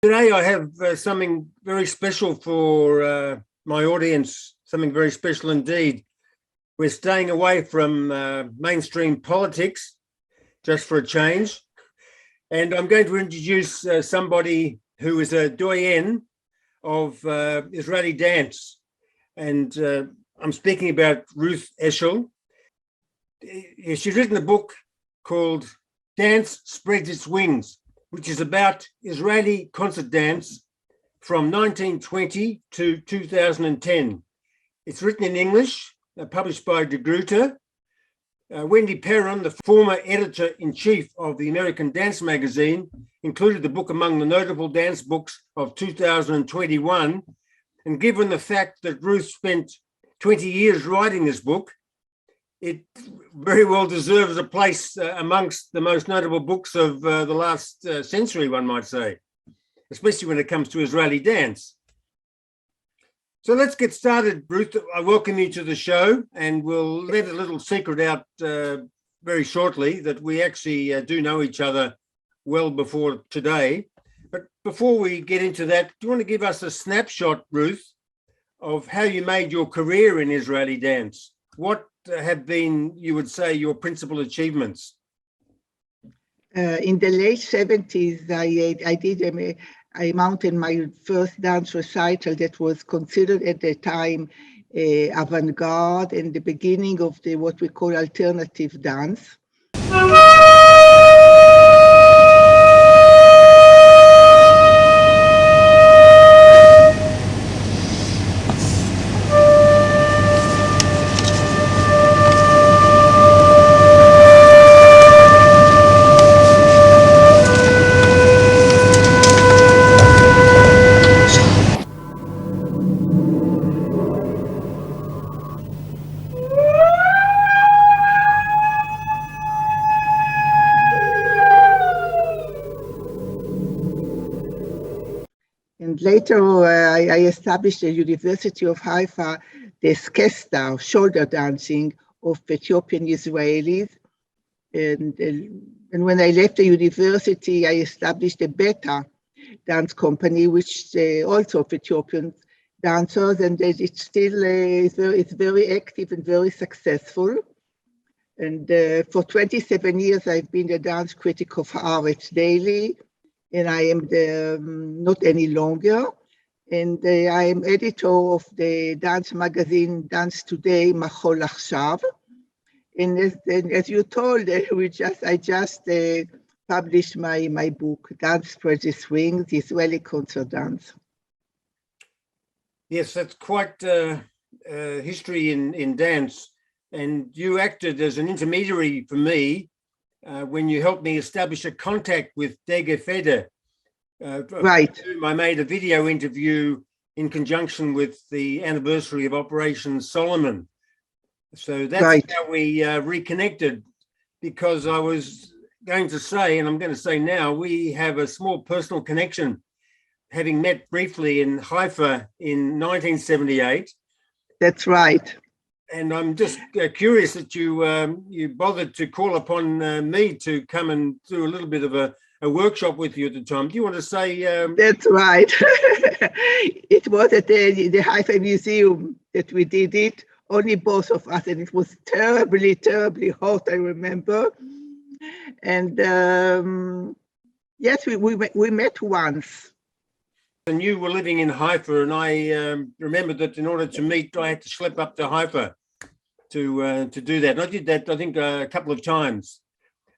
Today I have something very special for my audience, something very special indeed. We're staying away from mainstream politics just for a change. And I'm going to introduce somebody who is a doyenne of Israeli dance. And I'm speaking about Ruth Eshel. She's written a book called Dance Spreads Its Wings, which is about Israeli concert dance from 1920 to 2010. It's written in English, published by De Gruyter. Wendy Perron, the former editor-in-chief of the American Dance magazine, included the book among the notable dance books of 2021. And given the fact that Ruth spent 20 years writing this book, it very well deserves a place amongst the most notable books of the last century, one might say, especially when it comes to Israeli dance. So let's get started, Ruth. I welcome you to the show, and we'll let a little secret out very shortly that we actually do know each other well before today. But before we get into that, do you want to give us a snapshot, Ruth, of how you made your career in Israeli dance? What have been, you would say, your principal achievements? In the late 70s, I mounted my first dance recital that was considered at the time avant-garde and the beginning of what we call alternative dance. And later, I established at University of Haifa the skesta, shoulder dancing of Ethiopian Israelis. And when I left the university, I established a beta dance company, which also of Ethiopian dancers, and it's still it's very active and very successful. And for 27 years, I've been the dance critic of Haaretz daily. And I am not any longer. And I am editor of the dance magazine Dance Today, Machol Achshav. And as you told, I just published my book, Dance Spreads Its Wings, Israeli Concert Dance. Yes, that's quite history in dance. And you acted as an intermediary for me when you helped me establish a contact with Dege Feder. Right. I made a video interview in conjunction with the anniversary of Operation Solomon. So that's right. How we reconnected, because I was going to say, and I'm going to say now, we have a small personal connection, having met briefly in Haifa in 1978. That's right. And I'm just curious that you bothered to call upon me to come and do a little bit of a workshop with you at the time. Do you want to say? That's right. It was at the Haifa Museum that we did it, only both of us, and it was terribly, terribly hot, I remember. And yes, we met once. And you were living in Haifa, and I remember that in order to meet, I had to schlep up to Haifa to do that. And I did that, I think, a couple of times.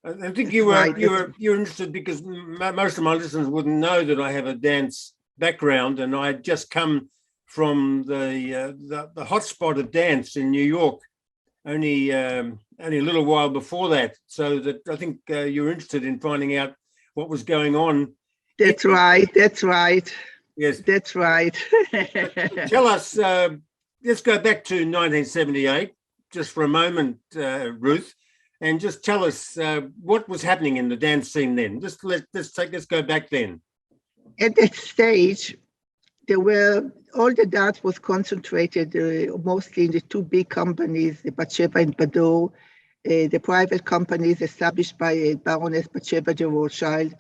I think you were interested because most of my listeners wouldn't know that I have a dance background, and I had just come from the hotspot of dance in New York only a little while before that. So that I think you were interested in finding out what was going on. That's right. That's right. Yes, that's right. Tell us. Let's go back to 1978 just for a moment, Ruth. And just tell us what was happening in the dance scene then. Just let's go back then. At that stage, all the dance was concentrated mostly in the two big companies, the Batsheva and Bador, the private companies established by Baroness Batsheva de Rothschild,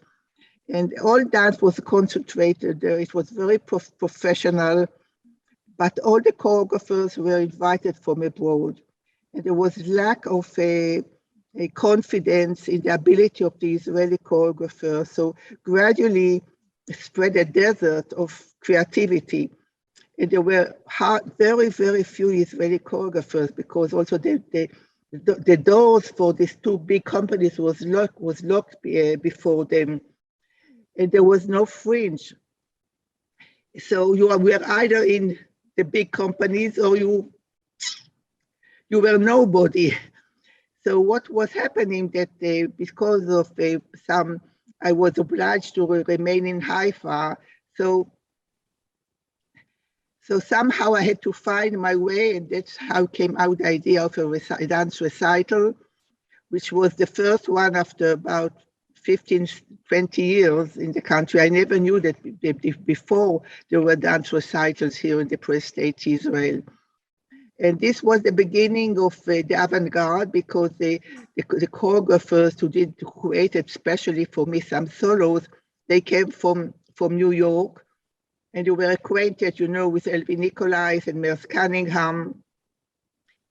And all dance was concentrated there. It was very professional, but all the choreographers were invited from abroad. And there was lack of a confidence in the ability of the Israeli choreographer. So gradually spread a desert of creativity. And there were very, very few Israeli choreographers, because also the doors for these two big companies was locked before them. And there was no fringe. So we were either in the big companies or you were nobody. So what was happening that because of I was obliged to remain in Haifa. So somehow I had to find my way, and that's how came out the idea of a dance recital, which was the first one after about 15, 20 years in the country. I never knew that before there were dance recitals here in the Press State Israel. And this was the beginning of the avant-garde, because the choreographers who created especially for me some solos, they came from New York, and they were acquainted, with Elvi Nicolais and Merce Cunningham,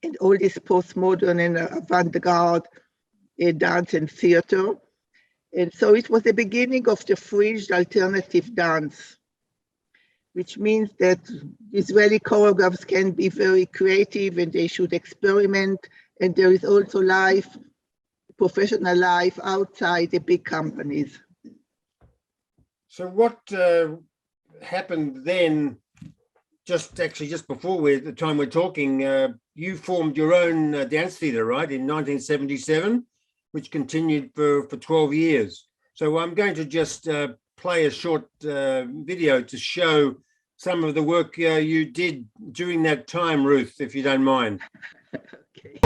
and all this postmodern and avant-garde dance and theater. And so it was the beginning of the fringed alternative dance, which means that Israeli choreographers can be very creative and they should experiment. And there is also professional life outside the big companies. So what happened then, just before the time we're talking, you formed your own dance theatre, right, in 1977, which continued for 12 years. So I'm going to just play a short video to show some of the work you did during that time, Ruth, if you don't mind. Okay.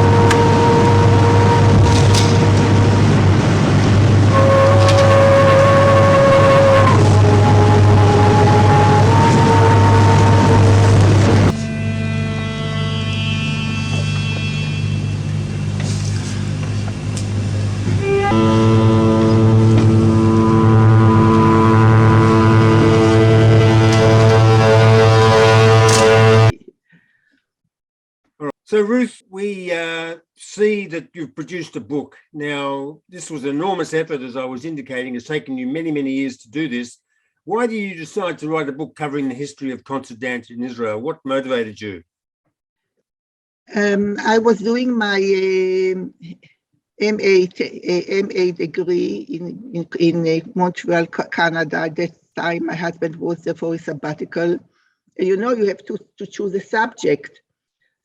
So, Ruth, we see that you've produced a book. Now, this was an enormous effort, as I was indicating. It's taken you many, many years to do this. Why did you decide to write a book covering the history of concert dance in Israel? What motivated you? I was doing my MA degree in Montreal, Canada. At that time, my husband was there for a sabbatical. And you have to choose a subject.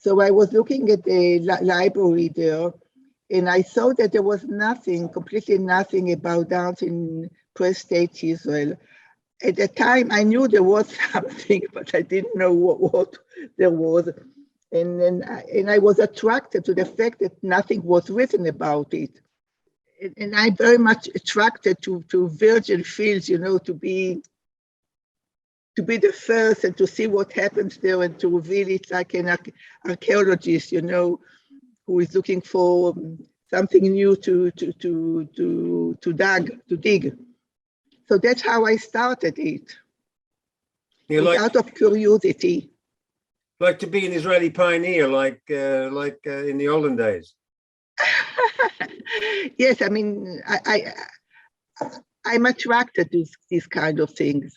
So I was looking at the library there, and I saw that there was completely nothing about dance in Press State Israel. At the time, I knew there was something, but I didn't know what there was. And I was attracted to the fact that nothing was written about it. And I'm very much attracted to virgin fields, to be the first and to see what happens there and to reveal it like an archaeologist, who is looking for something new to dig. So that's how I started it. Out of curiosity. Like to be an Israeli pioneer, like in the olden days. Yes, I mean, I'm attracted to these kind of things.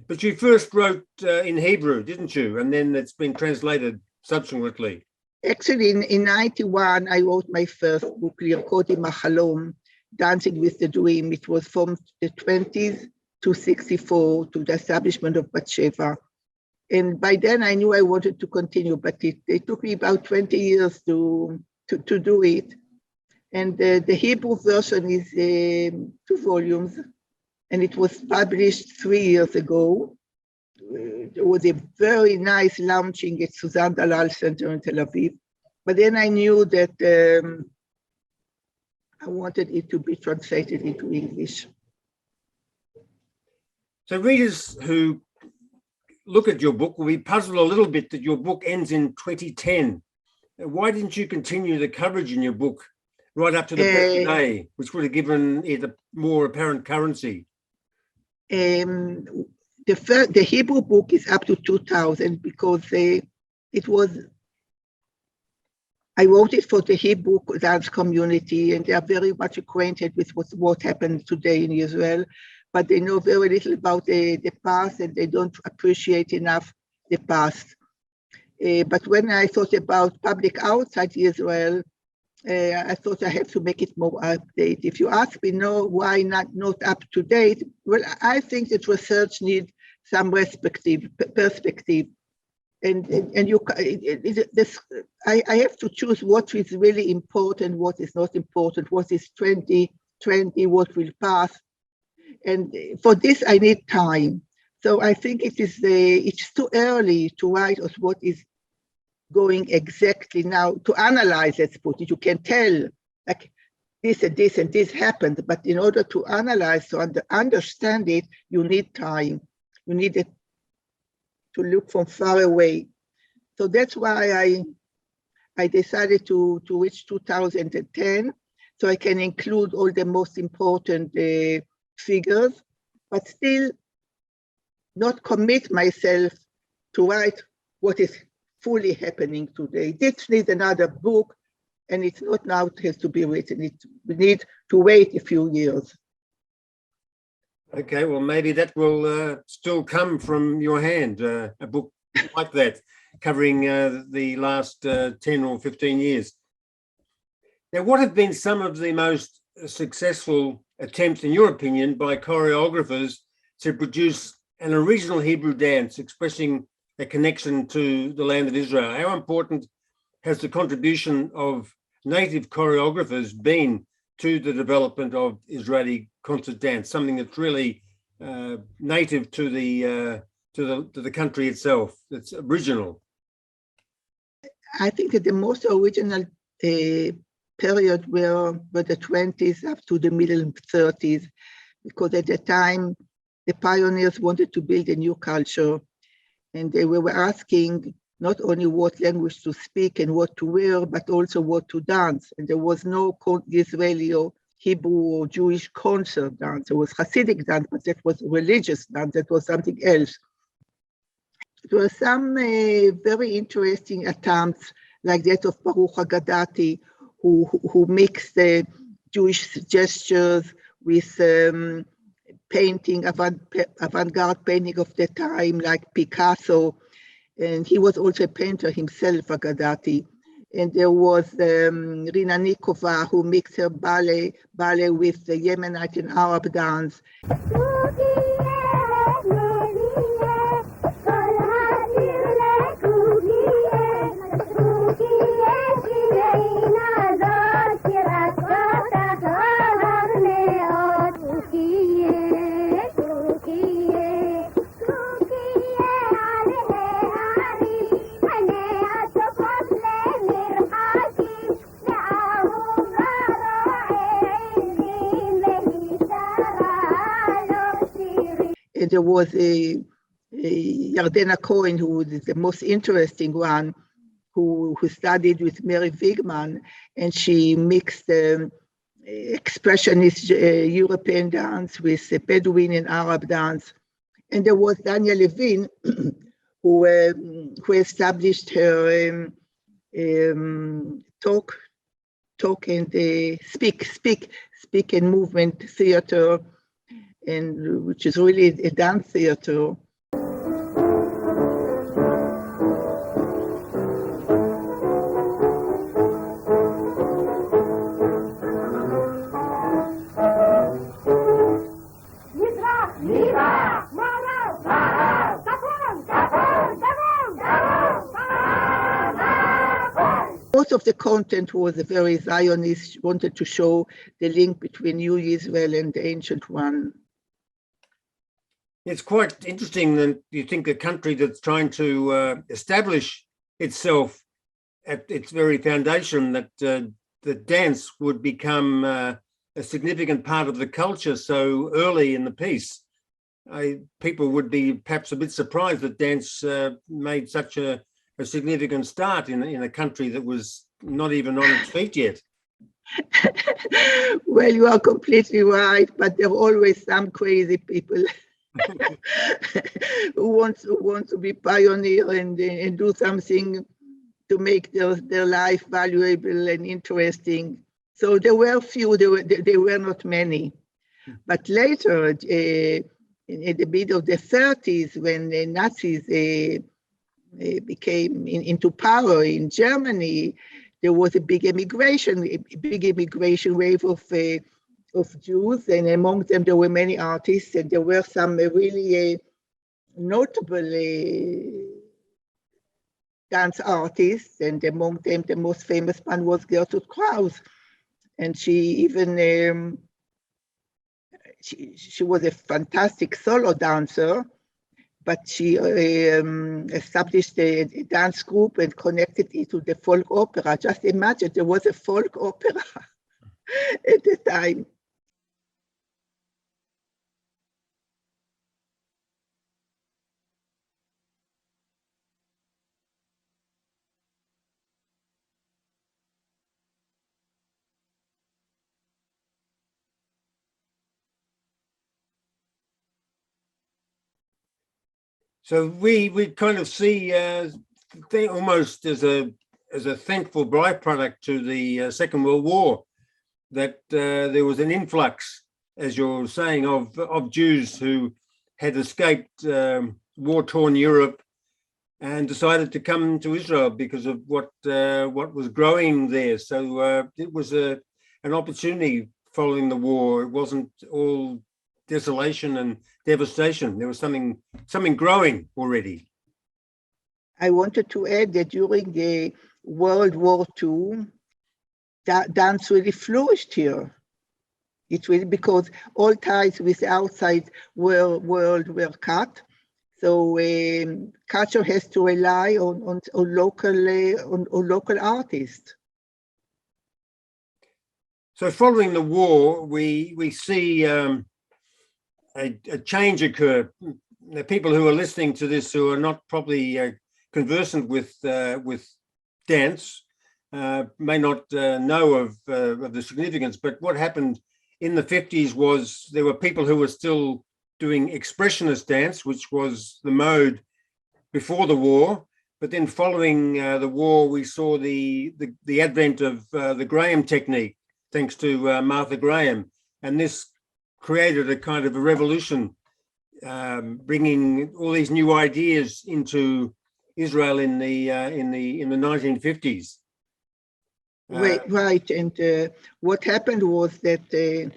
But you first wrote in Hebrew, didn't you? And then it's been translated subsequently. Actually, in 91, I wrote my first book, Lirkod im Halom, Dancing with the Dream. It was from the 20s to 64 to the establishment of Bat Sheva. And by then I knew I wanted to continue, but it took me about 20 years to do it. And the Hebrew version is 2 volumes, and it was published 3 years ago. There was a very nice launching at Suzanne Dalal Center in Tel Aviv. But then I knew that I wanted it to be translated into English. So readers who look at your book will be puzzled a little bit that your book ends in 2010. Why didn't you continue the coverage in your book right up to the present day, which would have given it a more apparent currency? The Hebrew book is up to 2000 because I wrote it for the Hebrew dance community, and they are very much acquainted with what happened today in Israel, but they know very little about the past, and they don't appreciate enough the past. But when I thought about public outside Israel, I thought I have to make it more updated. If you ask me, no, why not up to date? Well, I think that research needs some perspective. And I have to choose what is really important, what is not important, what is trendy, what will pass. And for this, I need time. So I think it's too early to write us what is going exactly now, to analyze, let's put it. You can tell, like, this and this and this happened, but in order to analyze, to understand it, you need time. You need it to look from far away. So that's why I decided to reach 2010, so I can include all the most important figures, but still not commit myself to write what is fully happening today. This needs another book, and it's not now it has to be written. We need to wait a few years. Okay, well, maybe that will still come from your hand, a book like that, covering the last 10 or 15 years. Now, what have been some of the most successful attempts, in your opinion, by choreographers to produce an original Hebrew dance expressing a connection to the land of Israel? How important has the contribution of native choreographers been to the development of Israeli concert dance, something that's really native to the country itself, that's original? I think that the most original period were the 20s up to the middle 30s, because at the time the pioneers wanted to build a new culture, and they were asking not only what language to speak and what to wear, but also what to dance. And there was no Israeli or Hebrew or Jewish concert dance. There was Hasidic dance, but that was religious dance. That was something else. There were some very interesting attempts, like that of Baruch Haggadati, who mixed the Jewish gestures with painting, avant-garde painting of the time, like Picasso. And he was also a painter himself, Haggadati. And there was Rina Nikova, who mixed her ballet with the Yemenite and Arab dance. And there was a Yardena Cohen, who was the most interesting one, who studied with Mary Wigman, and she mixed expressionist European dance with Bedouin and Arab dance. And there was Daniel Levin, who established her talk and speak and movement theater, and which is really a dance theater. Most of the content was very Zionist, wanted to show the link between New Israel and the ancient one. It's quite interesting that you think a country that's trying to establish itself at its very foundation, that the dance would become a significant part of the culture so early in the piece. People would be perhaps a bit surprised that dance made such a significant start in a country that was not even on its feet yet. Well, you are completely right, but there are always some crazy people. who want to be pioneer and do something to make their life valuable and interesting. So there were few, there were not many. But later, in the mid of the 30s, when the Nazis became into power in Germany, there was a big immigration wave of Jews, and among them there were many artists, and there were some really notable dance artists, and among them the most famous one was Gertrude Kraus, and she even she was a fantastic solo dancer, but she established a dance group and connected it to the folk opera. Just imagine, there was a folk opera at the time. So we kind of see almost as a thankful byproduct to the Second World War that there was an influx, as you're saying, of Jews who had escaped war-torn Europe and decided to come to Israel because of what was growing there. So it was an opportunity following the war. It wasn't all desolation and devastation. There was something growing already. I wanted to add that during the World War II, dance really flourished here. It really, because all ties with the outside world were cut. So culture has to rely on local artists. So following the war, we see a change occur. The people who are listening to this who are not probably conversant with dance may not know of the significance, but what happened in the 50s was there were people who were still doing expressionist dance, which was the mode before the war. But then following the war, we saw the advent of the Graham technique, thanks to Martha Graham. And this created a kind of a revolution, bringing all these new ideas into Israel in the 1950s. Right. And what happened was that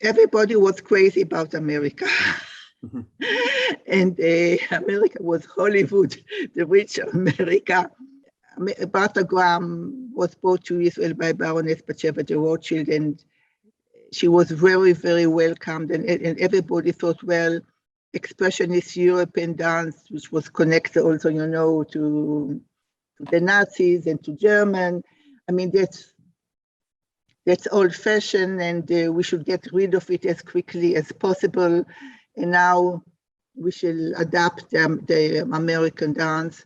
everybody was crazy about America. And America was Hollywood, the rich America. Martha Graham was brought to Israel by Baroness Batsheva de Rothschild, and she was very, very welcomed. And everybody thought, well, expressionist European dance, which was connected also, to the Nazis and to German. I mean, that's old-fashioned, and we should get rid of it as quickly as possible. And now we shall adapt the American dance.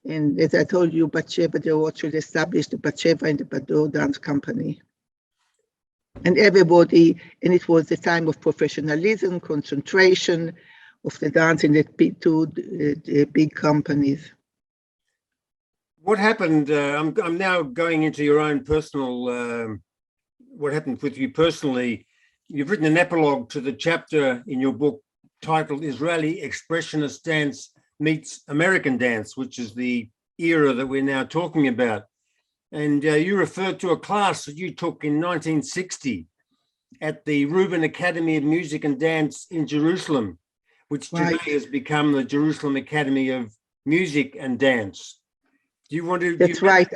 And as I told you, Batsheva de Rothschild established the Batsheva and the Bador Dance Company. And everybody, and it was the time of professionalism, concentration of the dance in the two big companies. What happened? I'm now going into your own personal. What happened with you personally? You've written an epilogue to the chapter in your book titled "Israeli Expressionist Dance Meets American Dance," which is the era that we're now talking about. And you referred to a class that you took in 1960 at the Reuben Academy of Music and Dance in Jerusalem, which today has become the Jerusalem Academy of Music and Dance. Do you want to? That's right.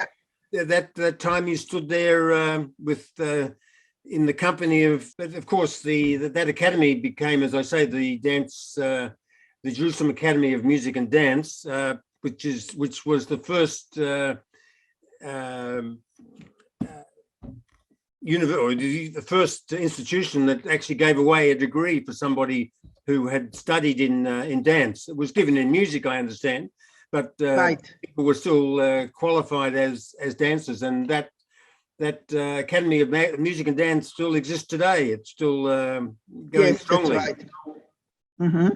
That time you stood there with in the company of course, that academy became, as I say, the Jerusalem Academy of Music and Dance, which was the first the first institution that actually gave away a degree for somebody who had studied in dance. It was given in music, I understand, but people were still qualified as dancers, and that Academy of Music and Dance still exists today. It's still going strongly. That's right. Mm-hmm.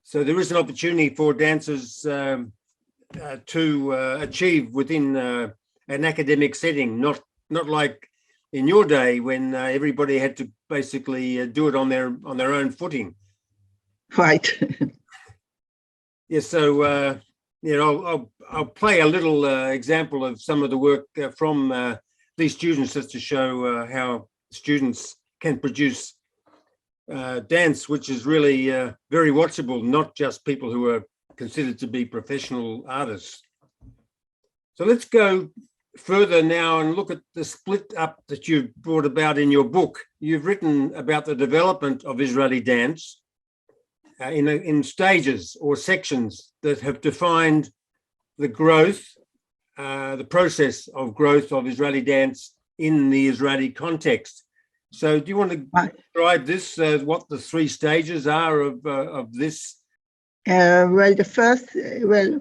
So there is an opportunity for dancers to achieve within an academic setting, not like in your day when everybody had to basically do it on their own footing. Right. Yes. So I'll play a little example of some of the work from these students, just to show how students can produce dance, which is really very watchable, not just people who are considered to be professional artists. So let's go further now and look at the split up that you've brought about in your book. You've written about the development of Israeli dance in stages or sections that have defined the growth, the process of growth of Israeli dance in the Israeli context. So do you want to describe this, what the three stages are of this? Well,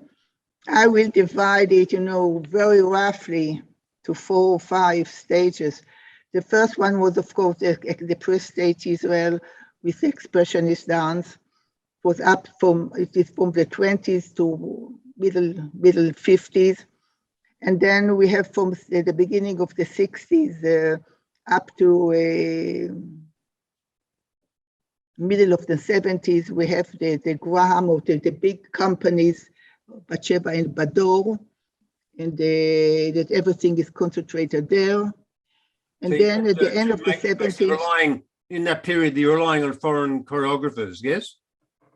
I will divide it, very roughly to 4 or 5 stages. The first one was, of course, the pre-stage Israel with expressionist dance. Was up from the 20s to middle 50s. And then we have from the beginning of the 60s up to middle of the 70s, we have the Graham or the big companies, Batsheva and Bador, and that everything is concentrated there. And so then at the end of the 70s, in that period, you're relying on foreign choreographers, yes?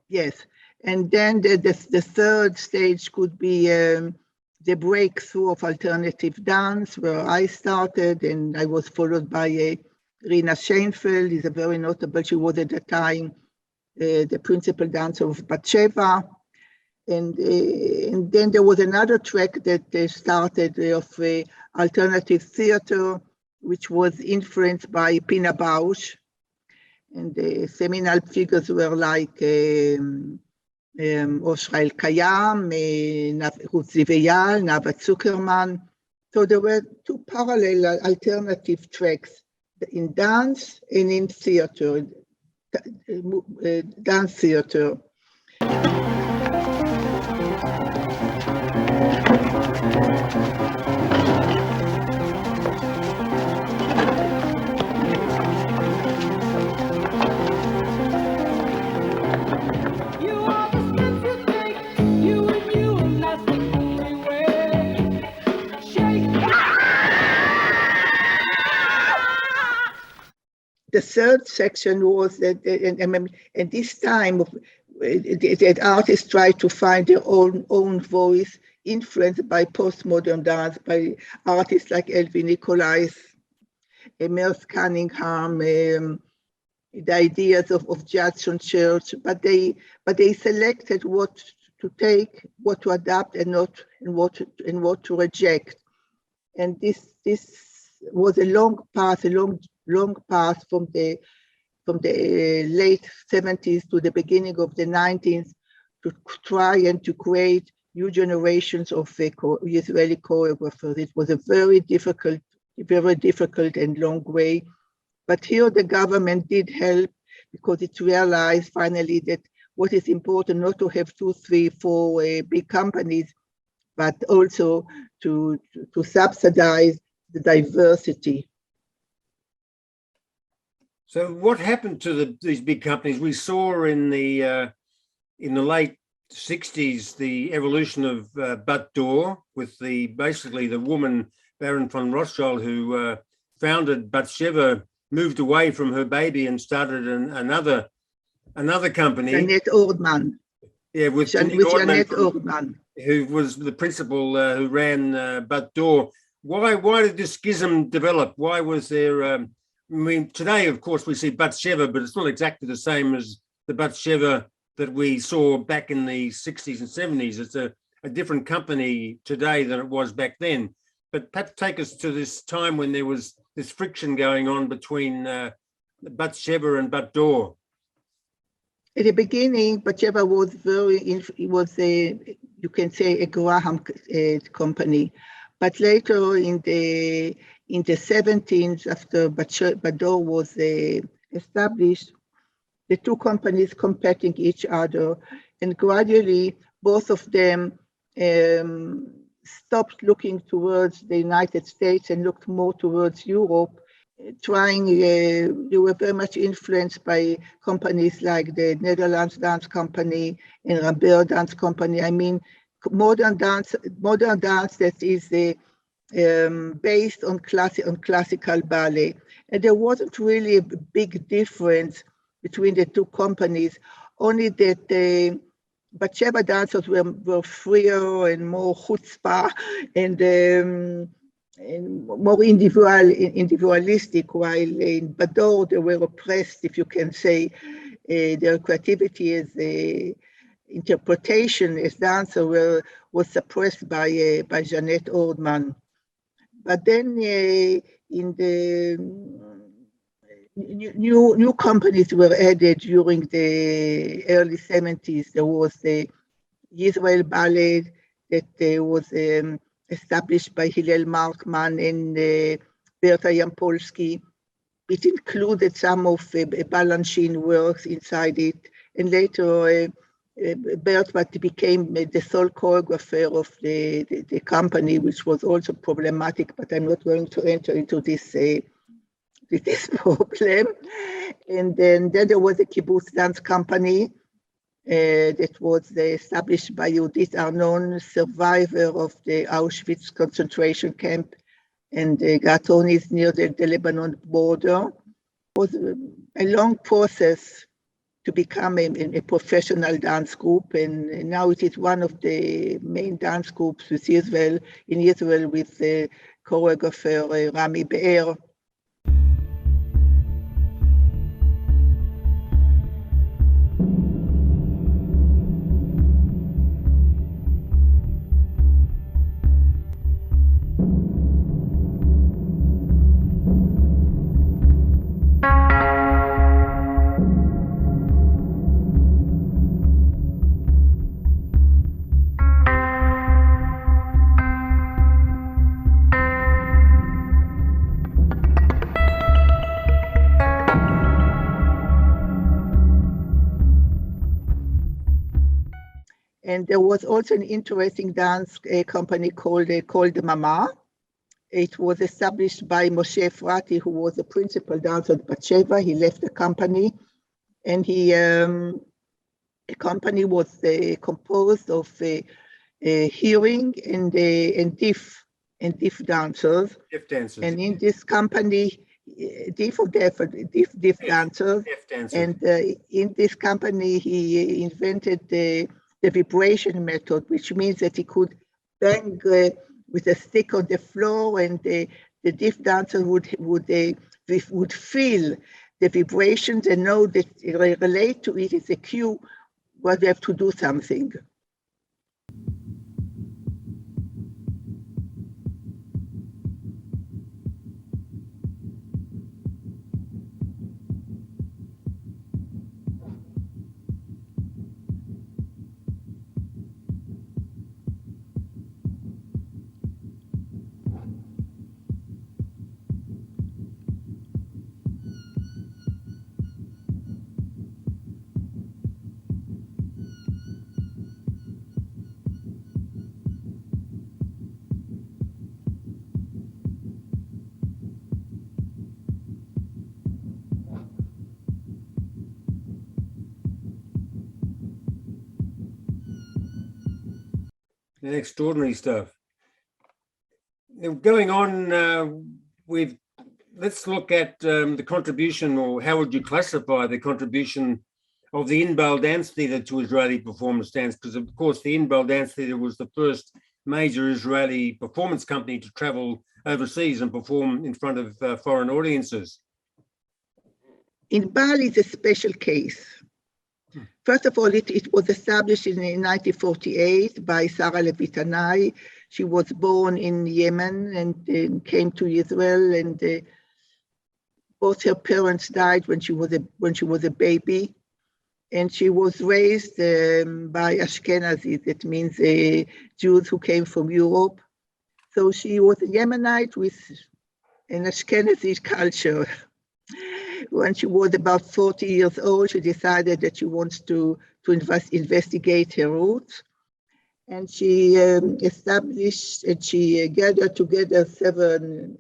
Yes. And then the third stage could be the breakthrough of alternative dance, where I started, and I was followed by Rina Schoenfeld. Is a very notable. She was at the time the principal dancer of Batsheva. And then there was another track that started of alternative theater, which was influenced by Pina Bausch. And the seminal figures were like Oshra El-Kayam, Ruth Eshel, Nava Zuckerman. So there were 2 parallel alternative tracks in dance and in theater, dance theater. The third section was that, and this time, that artists tried to find their own voice, influenced by postmodern dance, by artists like Elvin Nicolais, Merce Cunningham, the ideas of Judson Church, but they selected what to take, what to adapt, and what to reject. And this was a long path, long path from the late 70s to the beginning of the 90s to try and to create new generations of Israeli choreographers. It was a very difficult and long way. But here the government did help, because it realized finally that what is important, not to have 2, 3, 4 big companies, but also to subsidize the diversity. So what happened to these big companies? We saw in the late 60s the evolution of Bat Dor, with basically the woman Baron von Rothschild who founded Batsheva, moved away from her baby and started another company. Jeanette Ordman. Yeah, with Jeanette Ordman, who was the principal who ran Bat Dor. Why did this schism develop? Why was there? Today, of course, we see Batsheva, but it's not exactly the same as the Batsheva that we saw back in the 60s and 70s. It's a different company today than it was back then. But perhaps take us to this time when there was this friction going on between Batsheva and Bat Dor. At the beginning, Batsheva was you can say a Graham company. But later in the 70s, after Bat Dor was established, the two companies competing each other. And gradually, both of them stopped looking towards the United States and looked more towards Europe, they were very much influenced by companies like the Netherlands Dance Company and Rambert Dance Company. I mean, modern dance that is based on classical ballet. And there wasn't really a big difference between the two companies, only that the Batsheva dancers were freer and more chutzpah and more individualistic, while in Bador they were oppressed, if you can say. Their creativity as interpretation as dancer was suppressed by Jeanette Ordman. But then in the new companies were added during the early 70s. There was the Israel Ballet that was established by Hillel Markman and Berta Jampolsky. It included some of Balanchine works inside it. And later, Berta became the sole choreographer of the company, which was also problematic, but I'm not going to enter into this problem. And then there was a kibbutz dance company that was established by Judith Arnon, survivor of the Auschwitz concentration camp, and Gaton is near the Lebanon border. It was a long process to become a professional dance group, and now it is one of the main dance groups in Israel with choreographer Rami Be'er. And there was also an interesting dance company called Mama. It was established by Moshe Efrati, who was the principal dancer at Batsheva. He left the company, and the company was composed of hearing and deaf dancers. Deaf dancers. And in this company, deaf dancers. And in this company, he invented the vibration method, which means that he could bang with a stick on the floor, and the deaf dancer would feel the vibrations and know that relate to it as a cue where they have to do something. Extraordinary stuff. Now, going on, let's look at the contribution, or how would you classify the contribution of the Inbal Dance Theatre to Israeli performance dance? Because of course the Inbal Dance Theatre was the first major Israeli performance company to travel overseas and perform in front of foreign audiences. Inbal is a special case. First of all, it was established in 1948 by Sarah Levitanai. She was born in Yemen and came to Israel, and both her parents died when she was a baby, and she was raised by Ashkenazis. That means Jews who came from Europe. So she was a Yemenite with an Ashkenazi culture. when she was about 40 years old, she decided that she wants to investigate her roots. And she established and she gathered together 7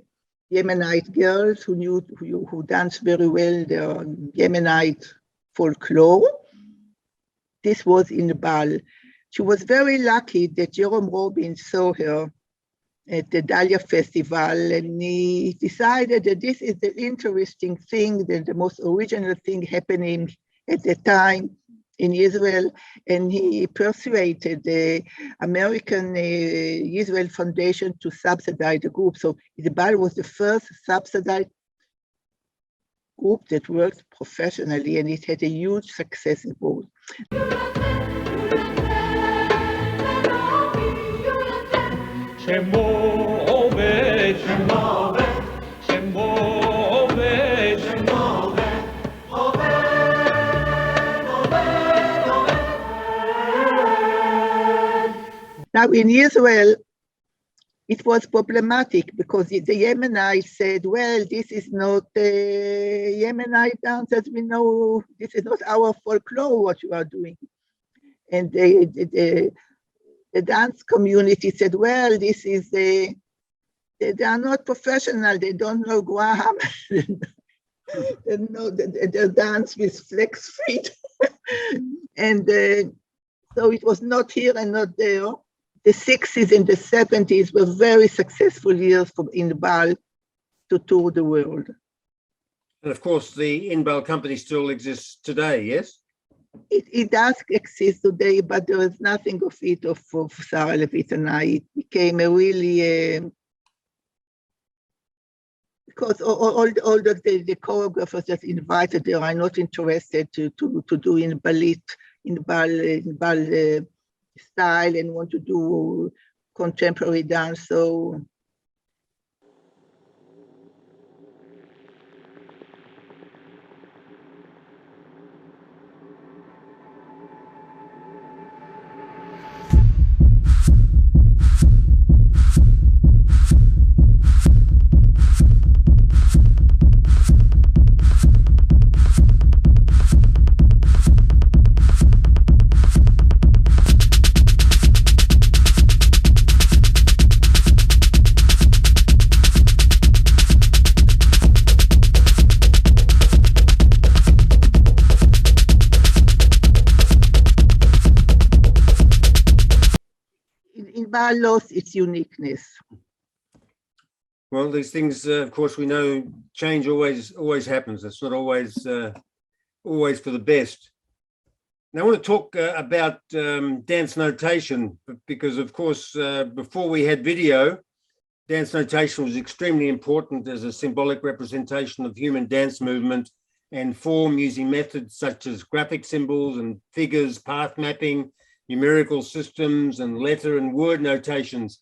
Yemenite girls who danced very well the Yemenite folklore. This was in Bal. She was very lucky that Jerome Robbins saw her at the Dahlia Festival, and he decided that this is the interesting thing, the most original thing happening at the time in Israel, and he persuaded the American Israel Foundation to subsidize the group. So the Bal was the first subsidized group that worked professionally, and it had a huge success in both. Now in Israel, it was problematic because the Yemenites said, well, this is not Yemenite dance as we know, this is not our folklore, what you are doing. And the dance community said, well, this is, they are not professional, they don't know Graham, they know they dance with flex feet. And so it was not here and not there. The 60s and the 70s were very successful years in Bal to tour the world. And of course, the Inbal company still exists today, yes? It does exist today, but there is nothing of it of Sarah Levit and I. It became a really, because all the choreographers that invited there are not interested to do in ballet, in Bal style and want to do contemporary dance. So Bal lost its uniqueness. Well, these things, of course, we know change always happens. It's not always for the best. Now, I want to talk about dance notation because, of course, before we had video, dance notation was extremely important as a symbolic representation of human dance movement and form using methods such as graphic symbols and figures, path mapping, numerical systems, and letter and word notations.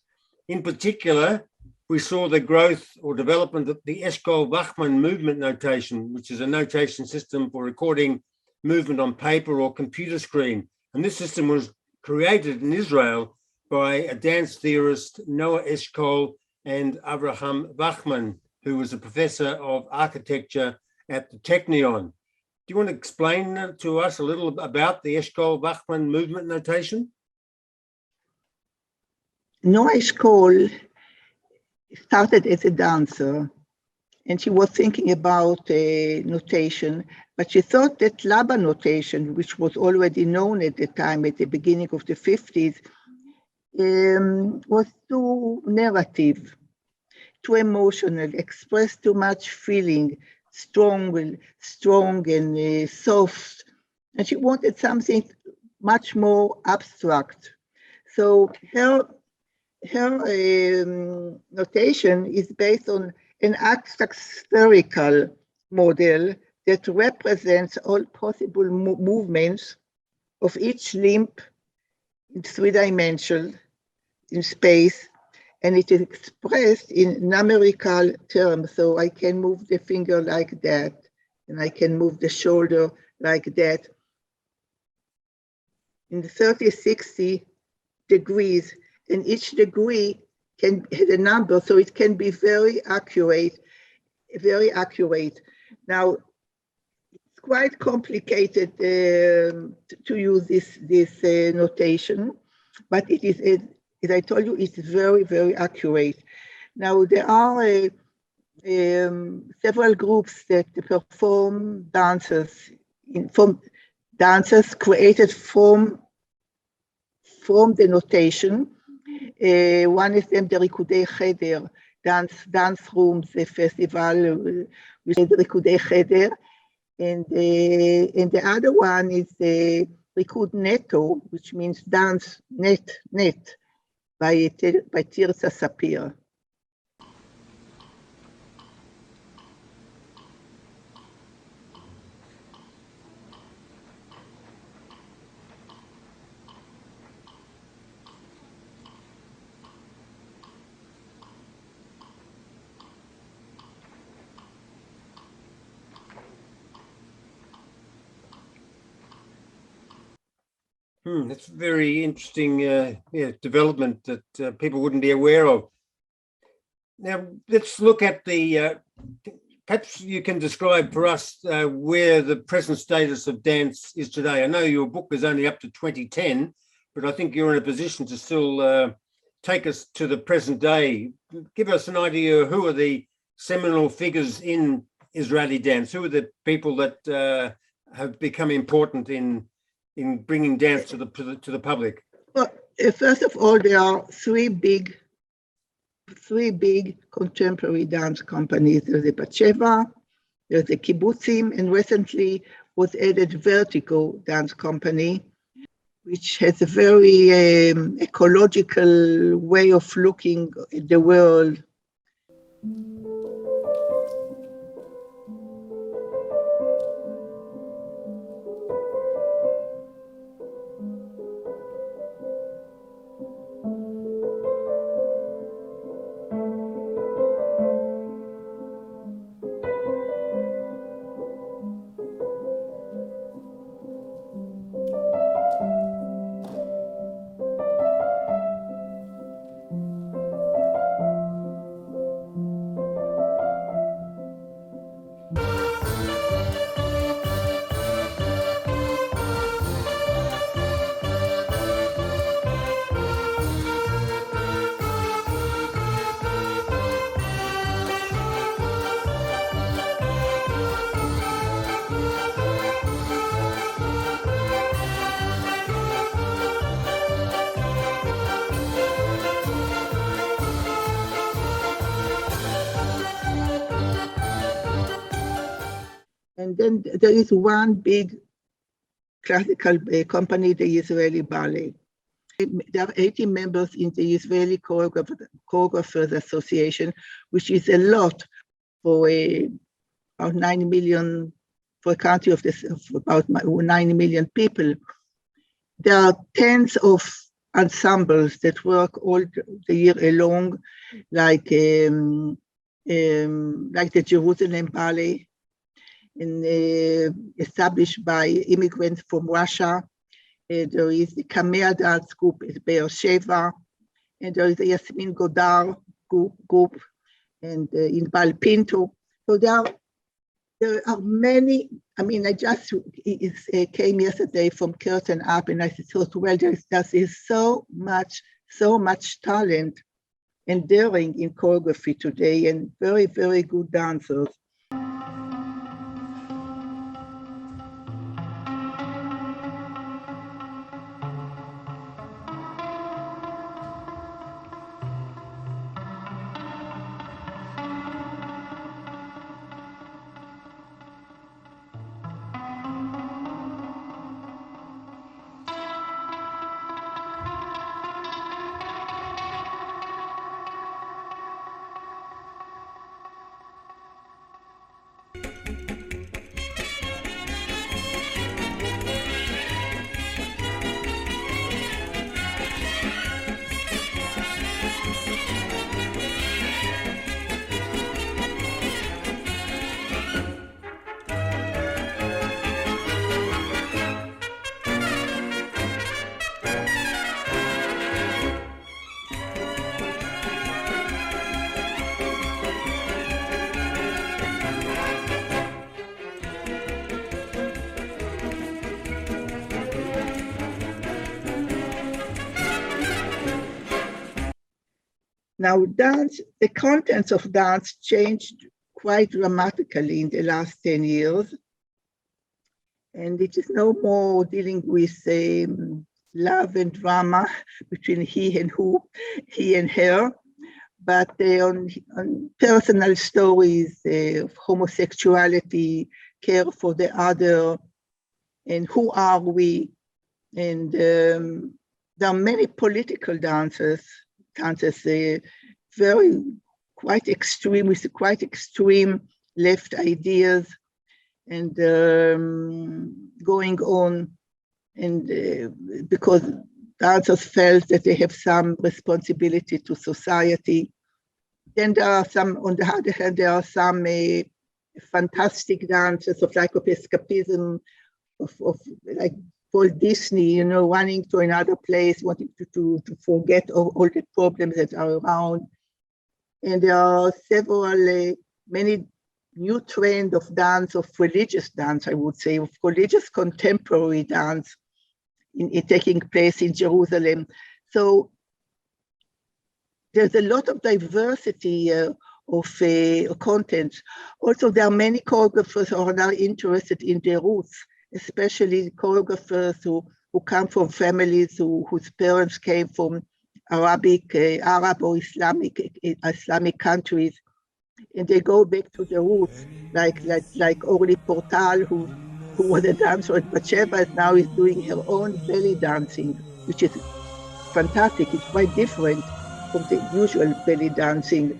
In particular, we saw the growth or development of the Eshkol-Wachman movement notation, which is a notation system for recording movement on paper or computer screen. And this system was created in Israel by a dance theorist, Noah Eshkol, and Avraham Wachman, who was a professor of architecture at the Technion. Do you want to explain to us a little about the Eshkol-Wachman movement notation? Noah Eshkol started as a dancer, and she was thinking about notation, but she thought that Laba notation, which was already known at the time, at the beginning of the 50s, was too narrative, too emotional, expressed too much feeling, strong and soft, and she wanted something much more abstract. So her notation is based on an abstract spherical model that represents all possible movements of each limb in 3 dimensions in space, and it is expressed in numerical terms. So I can move the finger like that, and I can move the shoulder like that in 30, 60 degrees, and each degree can have a number, so it can be very accurate, very accurate. Now, quite complicated to use this notation, but it is, as I told you, it's very, very accurate. Now, there are several groups that perform dances created from the notation. One is them, the Rikudei Cheder, dance rooms, the festival, which is the Rikudei Cheder. And the other one is the Rikud Neto, which means dance net, by Tirza Sapir. That's a very interesting development that people wouldn't be aware of. Now, let's look at the, perhaps you can describe for us where the present status of dance is today. I know your book is only up to 2010, but I think you're in a position to still take us to the present day. Give us an idea of who are the seminal figures in Israeli dance, who are the people that have become important in bringing dance to the public. Well, first of all, there are three big contemporary dance companies. There's the Batsheva, there's the Kibbutzim, and recently was added Vertigo Dance Company, which has a very ecological way of looking at the world. And then there is one big classical company, the Israeli Ballet. There are 80 members in the Israeli Choreographers Association, which is a lot for about 9 million, for a country of about 9 million people. There are tens of ensembles that work all the year long, like the Jerusalem Ballet, established by immigrants from Russia. There is the Kamea Dance Group at Be'er Sheva, and there is the Yasmin Godard group, and in Bal Pinto. So there are many. I mean, I just came yesterday from Curtain Up, and I thought, well, there is so much talent and daring in choreography today, and very, very good dancers. Now, the contents of dance changed quite dramatically in the last 10 years. And it is no more dealing with love and drama between he and her, but on personal stories of homosexuality, care for the other, and who are we. And there are many political dances quite extreme, with quite extreme left ideas, and going on, and because dancers felt that they have some responsibility to society. Then there are some, on the other hand, there are some fantastic dances of escapism, of like Walt Disney, you know, running to another place, wanting to forget all the problems that are around. And there are many new trend of dance, of religious dance, I would say, of religious contemporary dance in taking place in Jerusalem. So there's a lot of diversity of content. Also, there are many choreographers who are now interested in the roots, especially choreographers who come from families whose parents came from Arab or Islamic countries, and they go back to the roots, like Orly Portal, who was a dancer at Batsheva, now is doing her own belly dancing, which is fantastic. It's quite different from the usual belly dancing.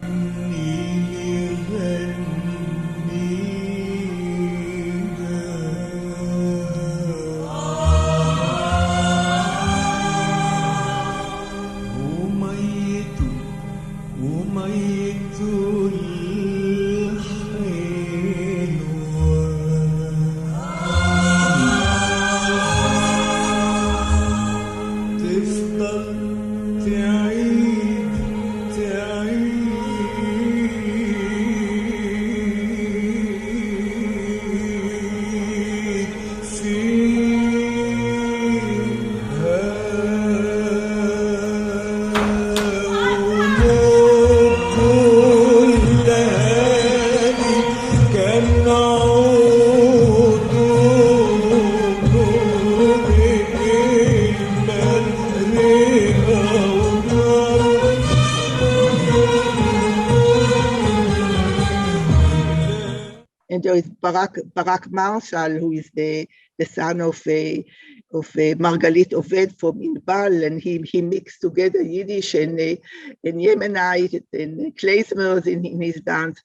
And there is Barak Marshall, who is the son of Margalit Oved from Inbal, and he mixed together Yiddish and Yemenite and klezmers in his dance.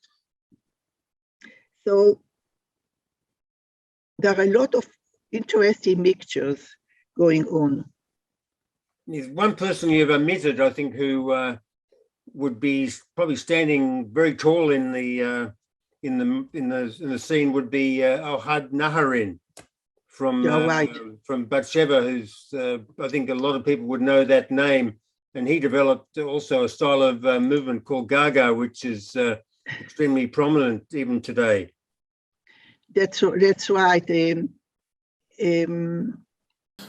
So there are a lot of interesting mixtures going on. There's one person you've omitted, I think, who would be probably standing very tall in the scene would be Ohad Naharin from Batsheva, who's I think a lot of people would know that name, and he developed also a style of movement called Gaga, which is extremely prominent even today. That's right.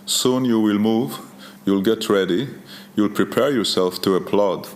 Soon you will move, you'll get ready, you'll prepare yourself to applaud.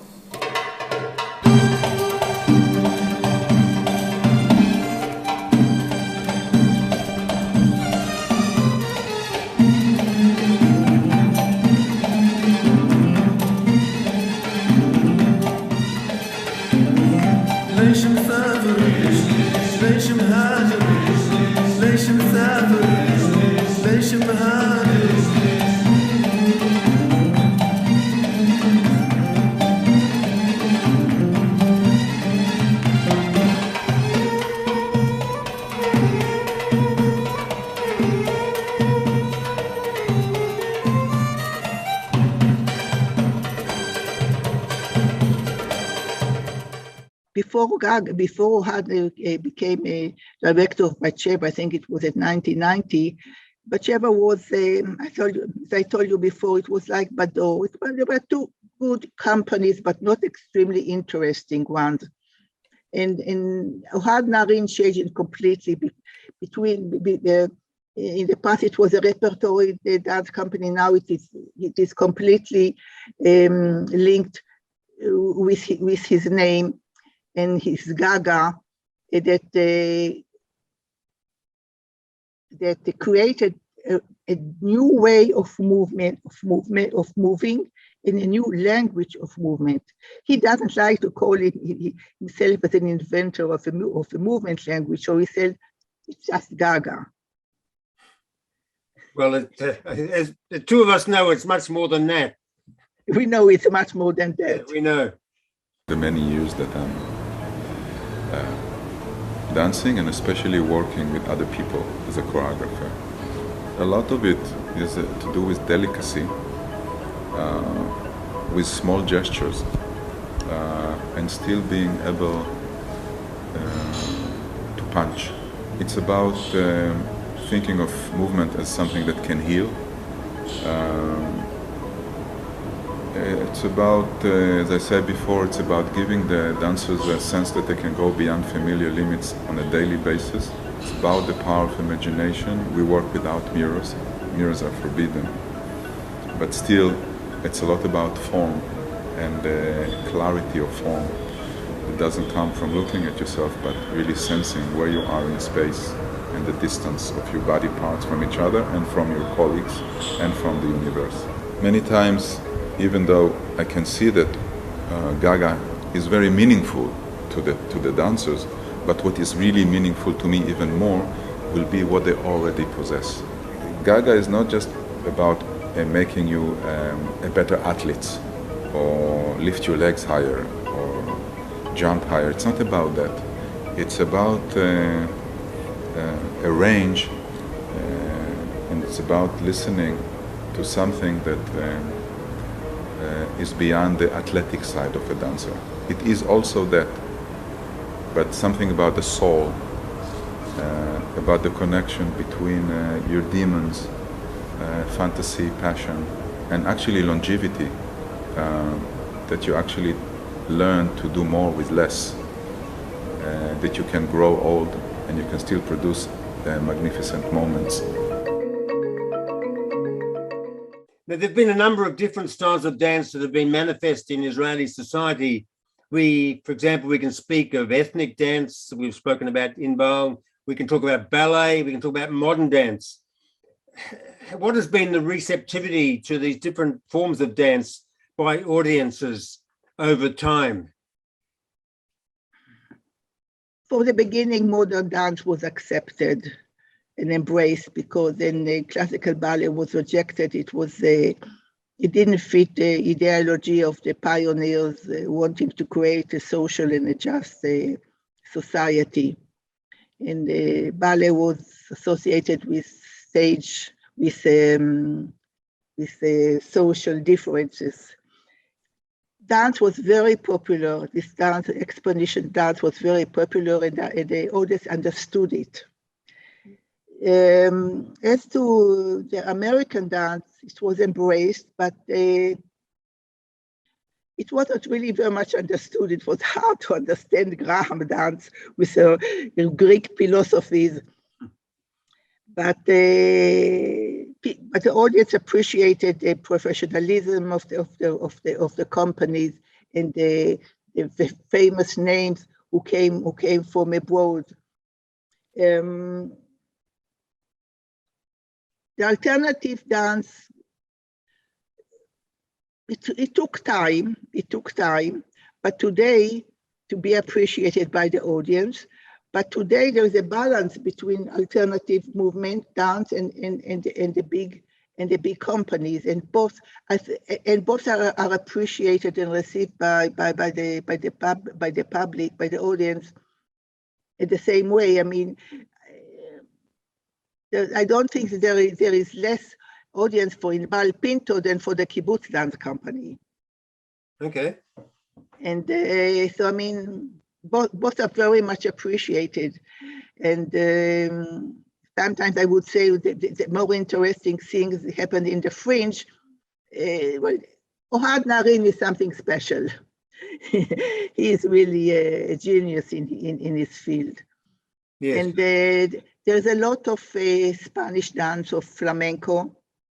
Before Ohad became a director of Batsheva, I think it was in 1990, Batsheva was, as I told you before, it was like Bado. There were two good companies, but not extremely interesting ones. And Ohad Naharin changed completely in the past it was a repertory dance company, now it is completely linked with his name and his gaga, that created a new way of moving, in a new language of movement. He doesn't like to call it himself as an inventor of a movement language, so he said it's just gaga. Well, as the two of us know, it's much more than that. We know it's much more than that. Yeah, we know. The many years that I'm dancing, and especially working with other people as a choreographer, a lot of it is to do with delicacy, with small gestures, and still being able to punch. It's about thinking of movement as something that can heal. It's about, as I said before, it's about giving the dancers a sense that they can go beyond familiar limits on a daily basis. It's about the power of imagination. We work without mirrors. Mirrors are forbidden. But still, it's a lot about form and clarity of form. It doesn't come from looking at yourself, but really sensing where you are in space and the distance of your body parts from each other and from your colleagues and from the universe. Many times, even though I can see that Gaga is very meaningful to the dancers, but what is really meaningful to me even more will be what they already possess. Gaga is not just about making you a better athlete or lift your legs higher or jump higher. It's not about that. It's about a range, and it's about listening to something that is beyond the athletic side of a dancer. It is also that, but something about the soul, about the connection between your demons, fantasy, passion, and actually longevity, that you actually learn to do more with less, that you can grow old and you can still produce magnificent moments. Now, there have been a number of different styles of dance that have been manifest in Israeli society. For example, we can speak of ethnic dance. We've spoken about Inbal. We can talk about ballet. We can talk about modern dance. What has been the receptivity to these different forms of dance by audiences over time? From the beginning, modern dance was accepted and embraced, because then the classical ballet was rejected. It didn't fit the ideology of the pioneers wanting to create a social and a just society. And the ballet was associated with stage, with social differences. Dance was very popular. This dance, exposition dance, was very popular, and the audience understood it. As to the American dance, it was embraced, but it wasn't really very much understood. It was hard to understand Graham dance with her Greek philosophies. But the audience appreciated the professionalism of the companies and the famous names who came from abroad. The alternative dance, it took time, but today, to be appreciated by the audience. But today there is a balance between alternative movement, dance, and the big companies, and both are appreciated and received by the public, by the audience, in the same way. I mean, I don't think that there is less audience for Inbal Pinto than for the Kibbutz Dance Company. Okay. And so, I mean, both are very much appreciated. And sometimes I would say the more interesting things happen in the fringe. Well, Ohad Narin is something special. He is really a genius in his field. Yes. And there's a lot of Spanish dance of flamenco,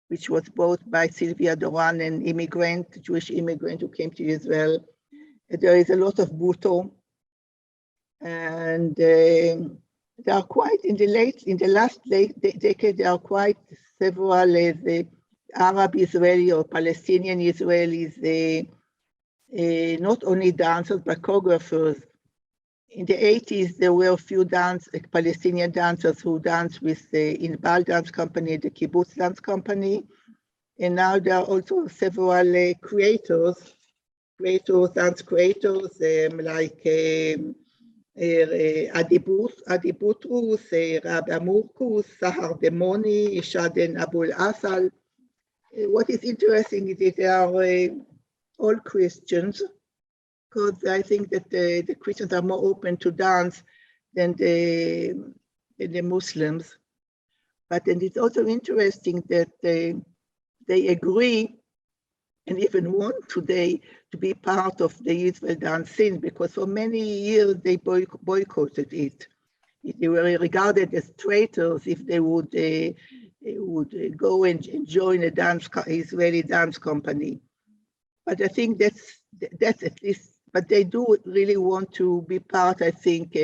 which was brought by Silvia Doran, an immigrant, Jewish immigrant who came to Israel. There is a lot of buto, and they are quite in the last decade. There are quite several the Arab Israeli or Palestinian Israelis, not only dancers but choreographers. In the 80s, there were a few Palestinian dancers who danced with the Inbal Dance Company, the Kibbutz Dance Company. And now there are also several dance creators, like Adi Butrus, Rabbi Amurkus, Sahar Demoni, Shaden Abul Asal. What is interesting is that they are all Christians, because I think that the Christians are more open to dance than the Muslims. But then it's also interesting that they agree and even want today to be part of the Israel dance scene, because for many years they boycotted it. They were regarded as traitors if they would go and join a Israeli dance company. But I think that's at least, but they do really want to be part, I think,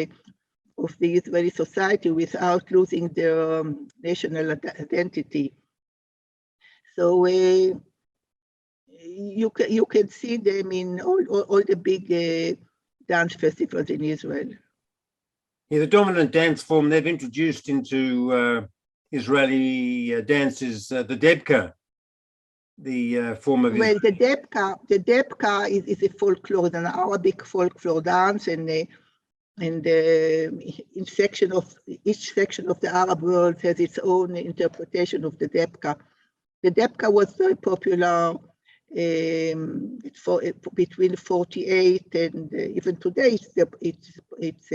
of the Israeli society without losing their national identity. So you can see them in all the big dance festivals in Israel. Yeah, the dominant dance form they've introduced into Israeli dance is the debka, the form of. Well, the debka is a folklore, an Arabic folklore dance, and each section of the Arab world has its own interpretation of the debka. The debka was very popular between 48 and even today. It's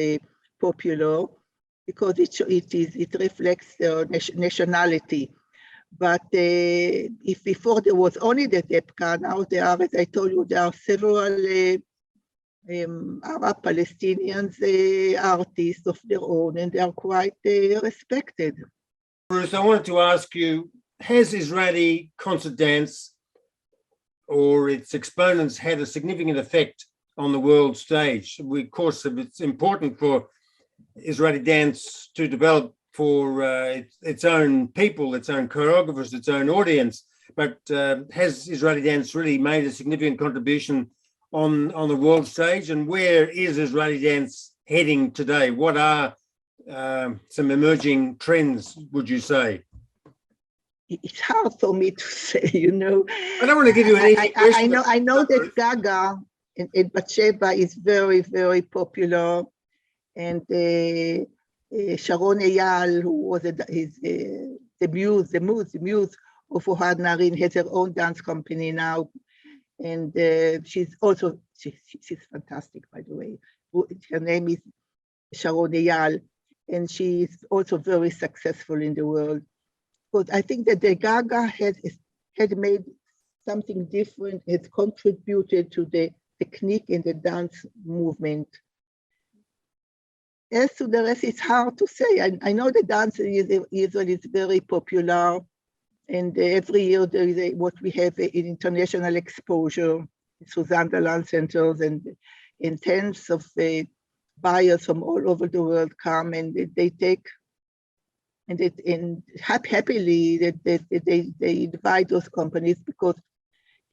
popular because it reflects their nationality. But if before there was only the debka, now there are, as I told you, there are several Arab Palestinians artists of their own, and they are quite respected. Ruth, I wanted to ask you, has Israeli concert dance or its exponents had a significant effect on the world stage? Of course, it's important for Israeli dance to develop for its own people, its own choreographers, its own audience. But has Israeli dance really made a significant contribution on the world stage? And where is Israeli dance heading today? What are some emerging trends, would you say? It's hard for me to say, you know. I don't want to give you an easy question. I know that Gaga in Batsheva is very, very popular, and Sharon Eyal, who was the muse of Ohad Narin, has her own dance company now, and she's fantastic, by the way. Her name is Sharon Eyal, and she's also very successful in the world. But I think that the Gaga had made something different, has contributed to the technique in the dance movement. As to the rest, it's hard to say. I know the dance in Israel is very popular, and every year there is what we have in international exposure, Suzanne Dalan centers, and tens of buyers from all over the world come, and they take, and happily that they invite those companies, because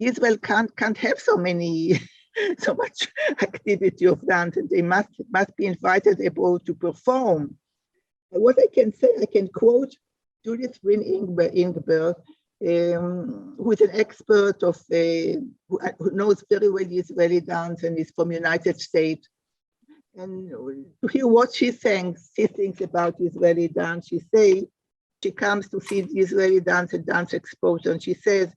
Israel can't have so much activity of dance, and they must be invited abroad to perform. What I can say, I can quote Judith Wynn Ingberg, who is an expert of who knows very well Israeli dance and is from United States. And to hear what she thinks about Israeli dance, she comes to see the Israeli dance and dance exposure, and she says,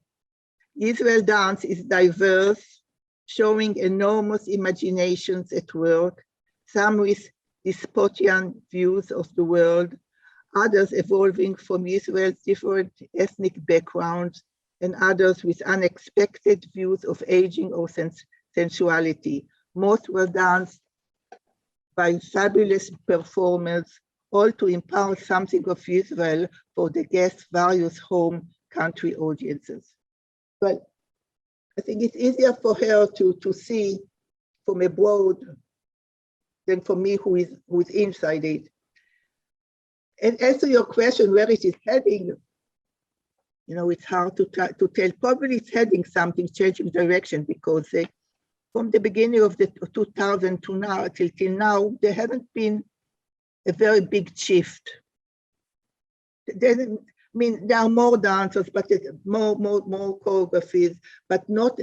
Israel dance is diverse, showing enormous imaginations at work, some with dystopian views of the world, others evolving from Israel's different ethnic backgrounds, and others with unexpected views of aging or sensuality. Most were danced by fabulous performers, all to impart something of Israel for the guests' various home country audiences. But I think it's easier for her to see from abroad than for me who's inside it. And as to your question, where it is heading, it's hard to tell. Probably it's heading something, changing direction, because from the beginning of the 2000 to now, till now, there hasn't been a very big shift. There are more dancers, but more choreographies, but not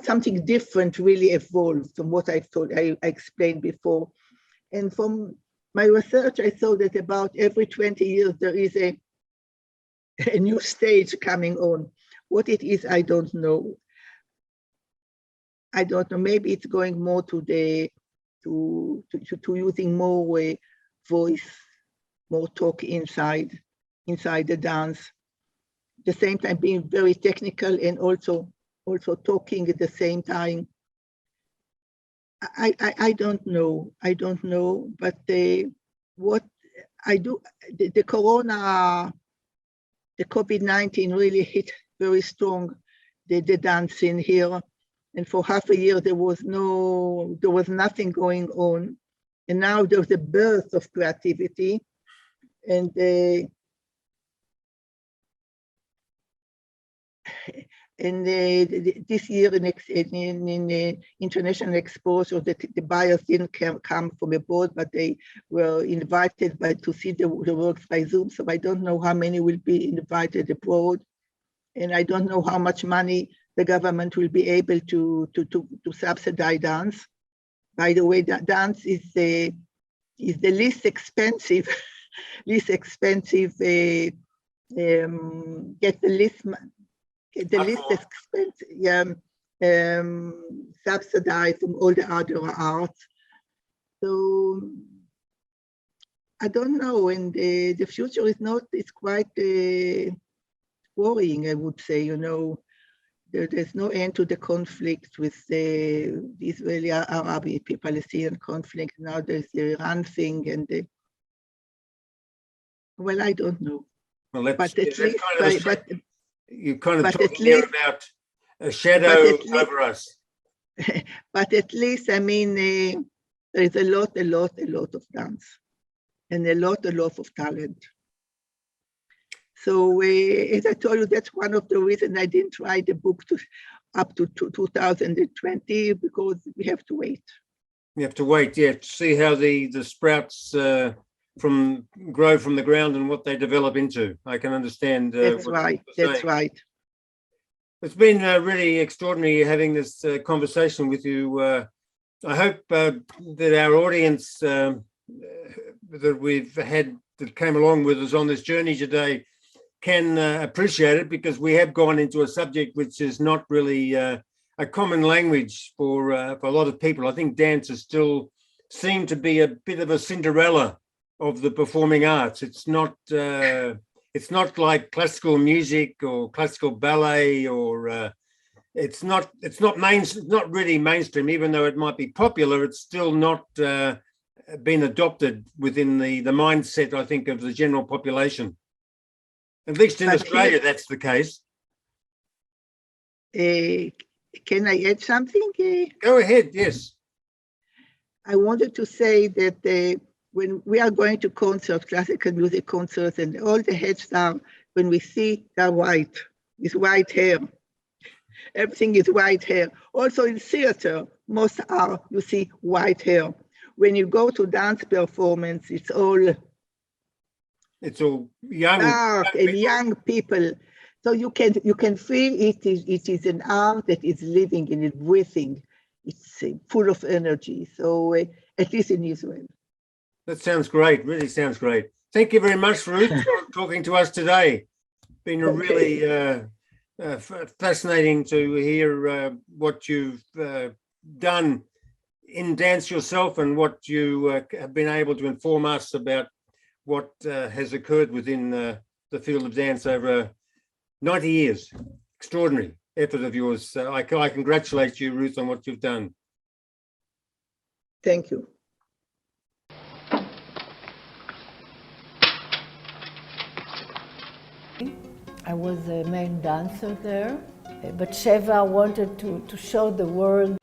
something different really evolved from what I thought I explained before. And from my research, I saw that about every 20 years there is a new stage coming on. What it is, I don't know. Maybe it's going more to using more voice, more talk inside the dance. At the same time, being very technical and also talking at the same time. I don't know. But what I do, the corona, the COVID-19 really hit very strong the dance scene here. And for half a year, there was nothing going on. And now there's a birth of creativity. And this year in international exposure, the buyers didn't come from abroad, but they were invited to see the works by Zoom. So I don't know how many will be invited abroad. And I don't know how much money the government will be able to subsidize dance. By the way, that dance is the least expensive, get the least expensive, subsidized from all the other arts. So I don't know, and the future is quite worrying, I would say. There's no end to the conflict with the Israeli-Arabic Palestinian conflict. Now there's the Iran thing, and I don't know. Well, that's at least, you're kind of talking there about a shadow over us. But at least, there's a lot of dance, and a lot of talent. So as I told you, that's one of the reasons I didn't write the book up to 2020, because we have to wait. You have to wait, to see how the sprouts grow from the ground and what they develop into. I can understand. That's right. It's been really extraordinary having this conversation with you. I hope that our audience that we've had that came along with us on this journey today can appreciate it, because we have gone into a subject which is not really a common language for a lot of people. I think dance is still seen to be a bit of a Cinderella of the performing arts. It's not like classical music or classical ballet, or it's not really mainstream. Even though it might be popular, it's still not been adopted within the mindset, I think, of the general population. At least in Australia, that's the case. Can I add something? Go ahead, yes. I wanted to say that when we are going to concerts, classical music concerts, and all the heads are, when we see, they're white, with white hair. Everything is white hair. Also in theater, most are, you see, white hair. When you go to dance performance, it's all young, dark and young people. So you can feel it is an art that is living and it's breathing. It's full of energy. So at least in Israel. That sounds great. Really sounds great. Thank you very much, Ruth, for talking to us today. Been a really fascinating to hear what you've done in dance yourself, and what you have been able to inform us about what has occurred within the field of dance over 90 years. Extraordinary effort of yours. I congratulate you, Ruth, on what you've done. Thank you. I was a main dancer there, but Sheva wanted to show the world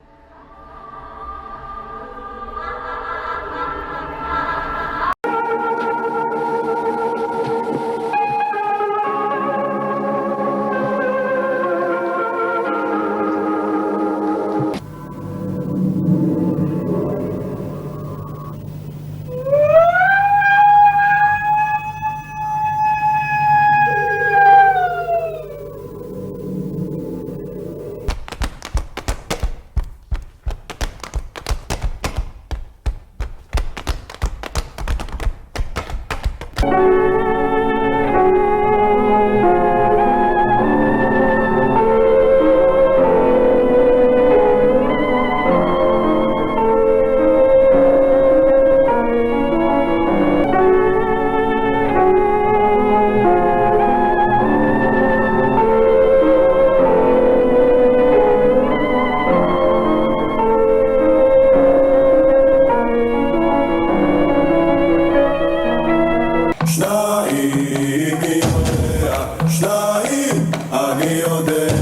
שניים אני יודע,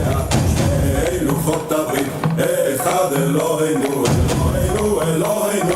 שני לוחות הברית, אחד אלוהינו, אלוהינו, אלוהינו